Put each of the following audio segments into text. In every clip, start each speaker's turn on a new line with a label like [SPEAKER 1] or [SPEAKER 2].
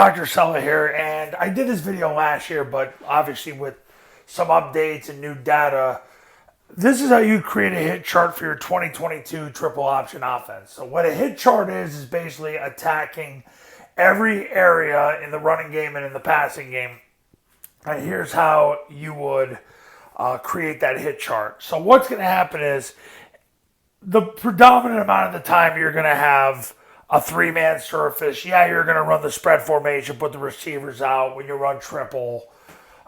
[SPEAKER 1] Dr. Sella here, and I did this video last year, but obviously with some updates and new data, this is how you create a hit chart for your 2022 triple option offense. So what a hit chart is basically attacking every area in the running game and in the passing game. And here's how you would create that hit chart. So what's going to happen is the predominant amount of the time you're going to have a three-man surface. Yeah, you're going to run the spread formation, put the receivers out when you run triple.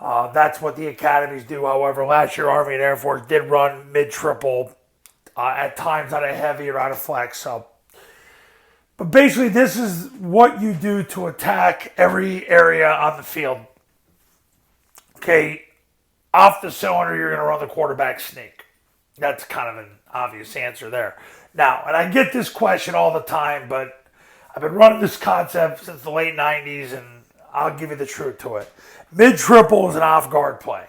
[SPEAKER 1] That's what the academies do. However, last year Army and Air Force did run mid-triple at times out of heavy or out of flex. But basically, this is what you do to attack every area on the field. Okay, off the cylinder, you're going to run the quarterback sneak. That's kind of an obvious answer there. Now, and I get this question all the time, but I've been running this concept since the late 90s, and I'll give you the truth to it. Mid-triple is an off-guard play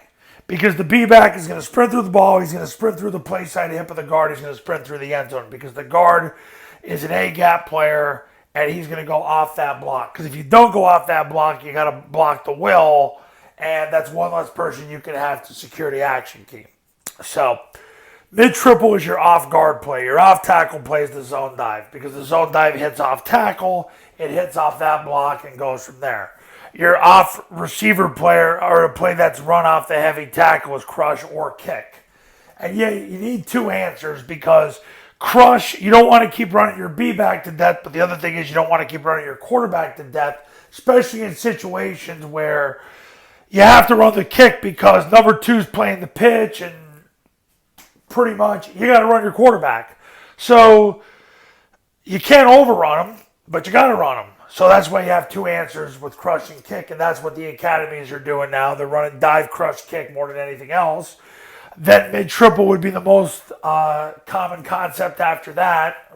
[SPEAKER 1] because the B-back is going to sprint through the ball. He's going to sprint through the play side hip of the guard. He's going to sprint through the end zone because the guard is an A-gap player, and he's going to go off that block. Because if you don't go off that block, you got to block the will, and that's one less person you can have to secure the action key. So mid-triple is your off-guard play. Your off-tackle play is the zone dive because the zone dive hits off tackle, it hits off that block, and goes from there. Your off-receiver player or a play that's run off the heavy tackle is crush or kick. And yeah, you need two answers because crush, you don't want to keep running your B-back to death, but the other thing is you don't want to keep running your quarterback to death, especially in situations where you have to run the kick because number two's playing the pitch and pretty much you got to run your quarterback. So you can't overrun them, but you got to run them. So that's why you have two answers with crush and kick, and that's what the academies are doing now. They're running dive, crush, kick more than anything else. Then mid-triple would be the most common concept after that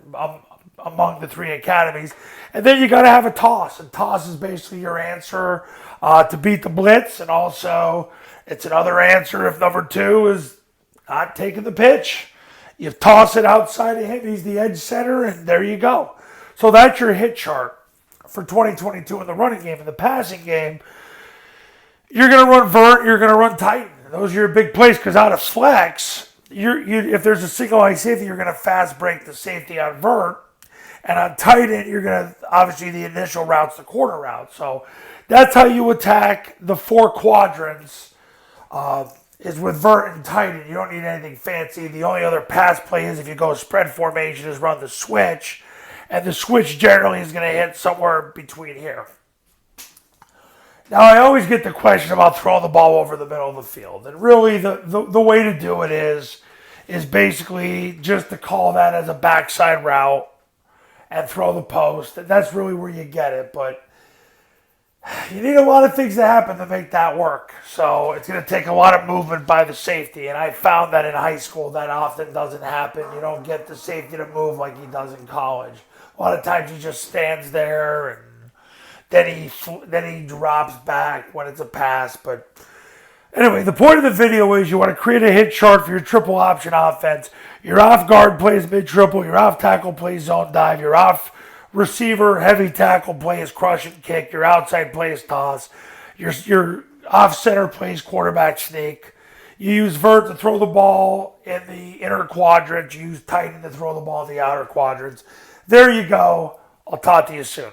[SPEAKER 1] among the three academies. And then you got to have a toss, and toss is basically your answer to beat the blitz, and also it's another answer if number two is not taking the pitch. You toss it outside of him, he's the edge center, and there you go. So that's your hit chart for 2022 in the running game. In the passing game, you're going to run vert, you're going to run tight. Those are your big plays because out of flex, if there's a single high safety, you're going to fast break the safety on vert. And on tight end, you're going to, obviously the initial route's the corner route. So that's how you attack the four quadrants is with vert and tight end. You don't need anything fancy. The only other pass play is if you go spread formation is run the switch. And the switch generally is going to hit somewhere between here. Now, I always get the question about throwing the ball over the middle of the field. And really, the way to do it is basically just to call that as a backside route and throw the post. And that's really where you get it. But you need a lot of things to happen to make that work. So it's going to take a lot of movement by the safety. And I found that in high school that often doesn't happen. You don't get the safety to move like he does in college. A lot of times he just stands there and then he drops back when it's a pass. But anyway, the point of the video is you want to create a hit chart for your triple option offense. Your off guard plays mid-triple. Your off tackle plays zone dive. Your off receiver heavy tackle plays crush and kick. Your outside plays toss. Your off center plays quarterback sneak. You use vert to throw the ball in the inner quadrants. You use tight end to throw the ball in the outer quadrants. There you go. I'll talk to you soon.